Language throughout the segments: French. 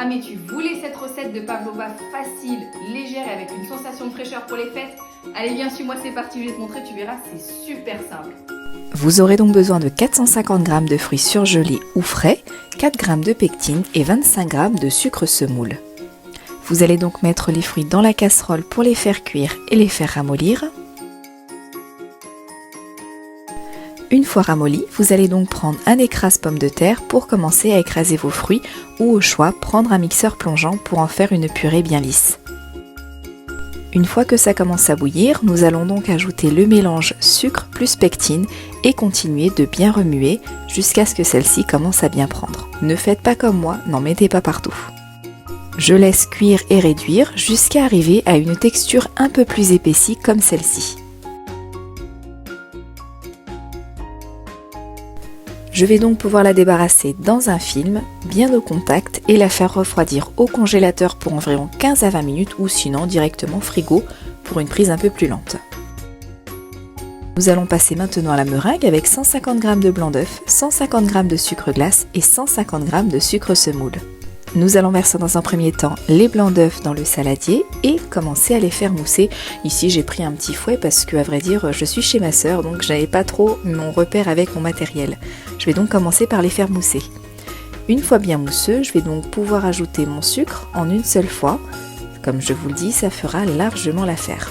Ah mais tu voulais cette recette de pavlova facile, légère et avec une sensation de fraîcheur pour les fêtes? Allez viens, suis-moi, c'est parti, je vais te montrer, tu verras, c'est super simple. Vous aurez donc besoin de 450 g de fruits surgelés ou frais, 4 g de pectine et 25 g de sucre semoule. Vous allez donc mettre les fruits dans la casserole pour les faire cuire et les faire ramollir. Une fois ramollis, vous allez donc prendre un écrase pomme de terre pour commencer à écraser vos fruits ou au choix prendre un mixeur plongeant pour en faire une purée bien lisse. Une fois que ça commence à bouillir, nous allons donc ajouter le mélange sucre plus pectine et continuer de bien remuer jusqu'à ce que celle-ci commence à bien prendre. Ne faites pas comme moi, n'en mettez pas partout. Je laisse cuire et réduire jusqu'à arriver à une texture un peu plus épaissie comme celle-ci. Je vais donc pouvoir la débarrasser dans un film, bien au contact, et la faire refroidir au congélateur pour environ 15 à 20 minutes ou sinon directement frigo pour une prise un peu plus lente. Nous allons passer maintenant à la meringue avec 150 g de blanc d'œuf, 150 g de sucre glace et 150 g de sucre semoule. Nous allons verser dans un premier temps les blancs d'œufs dans le saladier et commencer à les faire mousser. Ici j'ai pris un petit fouet parce que à vrai dire je suis chez ma sœur donc j'avais pas trop mon repère avec mon matériel. Je vais donc commencer par les faire mousser. Une fois bien mousseux, je vais donc pouvoir ajouter mon sucre en une seule fois. Comme je vous le dis, ça fera largement l'affaire.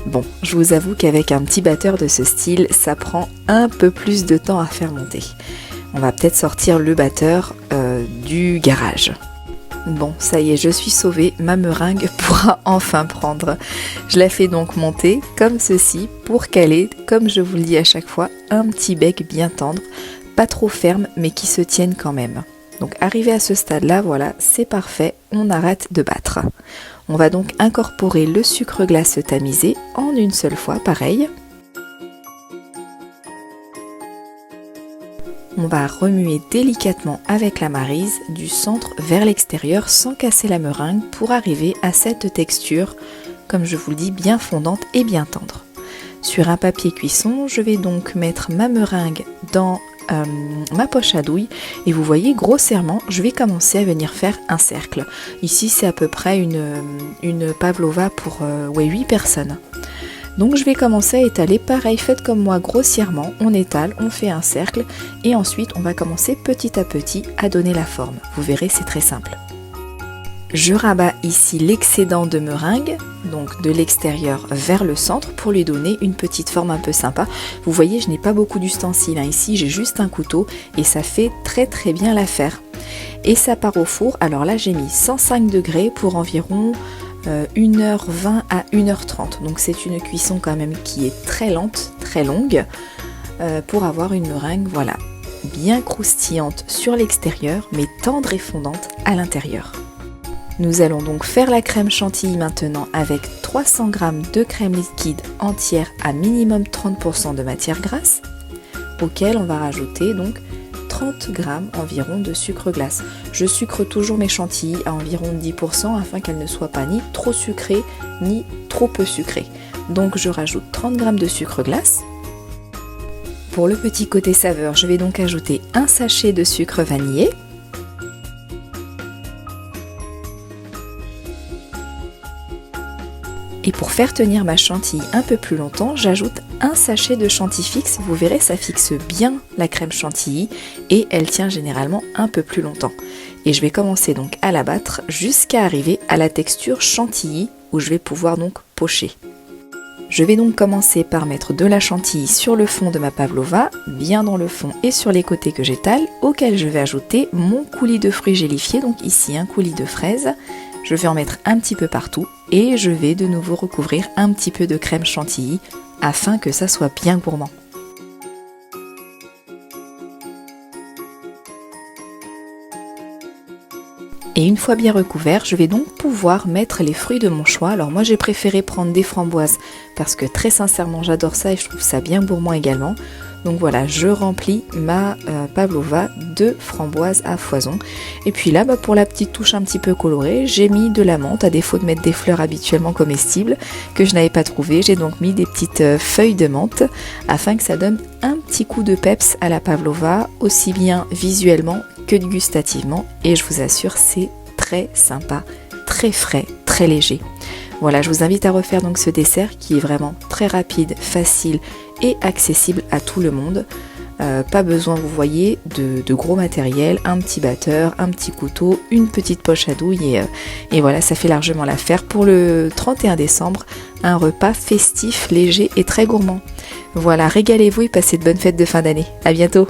Bon, je vous avoue qu'avec un petit batteur de ce style, ça prend un peu plus de temps à faire monter. On va peut-être sortir le batteur du garage. Bon, ça y est, je suis sauvée, ma meringue pourra enfin prendre. Je la fais donc monter comme ceci pour qu'elle ait, comme je vous le dis à chaque fois, un petit bec bien tendre, pas trop ferme mais qui se tienne quand même. Donc arrivé à ce stade-là, voilà, c'est parfait, on arrête de battre. On va donc incorporer le sucre glace tamisé en une seule fois, pareil. On va remuer délicatement avec la maryse du centre vers l'extérieur sans casser la meringue pour arriver à cette texture, comme je vous le dis, bien fondante et bien tendre. Sur un papier cuisson, je vais donc mettre ma meringue dans ma poche à douille et vous voyez grossièrement, je vais commencer à venir faire un cercle. Ici c'est à peu près une pavlova pour 8 personnes. Donc je vais commencer à étaler, pareil, faites comme moi grossièrement, on étale, on fait un cercle et ensuite on va commencer petit à petit à donner la forme. Vous verrez, c'est très simple. Je rabats ici l'excédent de meringue, donc de l'extérieur vers le centre pour lui donner une petite forme un peu sympa. Vous voyez, je n'ai pas beaucoup d'ustensiles, ici j'ai juste un couteau et ça fait très bien l'affaire. Et ça part au four, alors là j'ai mis 105 degrés pour environ 1h20 à 1h30, donc c'est une cuisson quand même qui est très lente, très longue, pour avoir une meringue, voilà, bien croustillante sur l'extérieur, mais tendre et fondante à l'intérieur. Nous allons donc faire la crème chantilly maintenant avec 300 g de crème liquide entière à minimum 30% de matière grasse, auquel on va rajouter donc 30 g environ de sucre glace. Je sucre toujours mes chantilly à environ 10% afin qu'elles ne soient pas ni trop sucrées ni trop peu sucrées. Donc je rajoute 30 g de sucre glace. Pour le petit côté saveur, je vais donc ajouter un sachet de sucre vanillé. Et pour faire tenir ma chantilly un peu plus longtemps, j'ajoute un sachet de chantilly fixe. Vous verrez, ça fixe bien la crème chantilly et elle tient généralement un peu plus longtemps. Et je vais commencer donc à la battre jusqu'à arriver à la texture chantilly où je vais pouvoir donc pocher. Je vais donc commencer par mettre de la chantilly sur le fond de ma pavlova, bien dans le fond et sur les côtés que j'étale, auquel je vais ajouter mon coulis de fruits gélifiés, donc ici un coulis de fraises. Je vais en mettre un petit peu partout et je vais de nouveau recouvrir un petit peu de crème chantilly afin que ça soit bien gourmand. Et une fois bien recouvert, je vais donc pouvoir mettre les fruits de mon choix. Alors moi j'ai préféré prendre des framboises parce que très sincèrement j'adore ça et je trouve ça bien gourmand également. Donc voilà, je remplis ma pavlova de framboises à foison. Et puis là, pour la petite touche un petit peu colorée, j'ai mis de la menthe, à défaut de mettre des fleurs habituellement comestibles que je n'avais pas trouvé. J'ai donc mis des petites feuilles de menthe afin que ça donne un petit coup de peps à la pavlova, aussi bien visuellement que gustativement et je vous assure c'est très sympa, très frais, très léger. Voilà, je vous invite à refaire donc ce dessert qui est vraiment très rapide, facile et accessible à tout le monde. Pas besoin, vous voyez, de gros matériel, un petit batteur, un petit couteau, une petite poche à douille et voilà, ça fait largement l'affaire pour le 31 décembre, un repas festif, léger et très gourmand. Voilà, régalez-vous et passez de bonnes fêtes de fin d'année. À bientôt!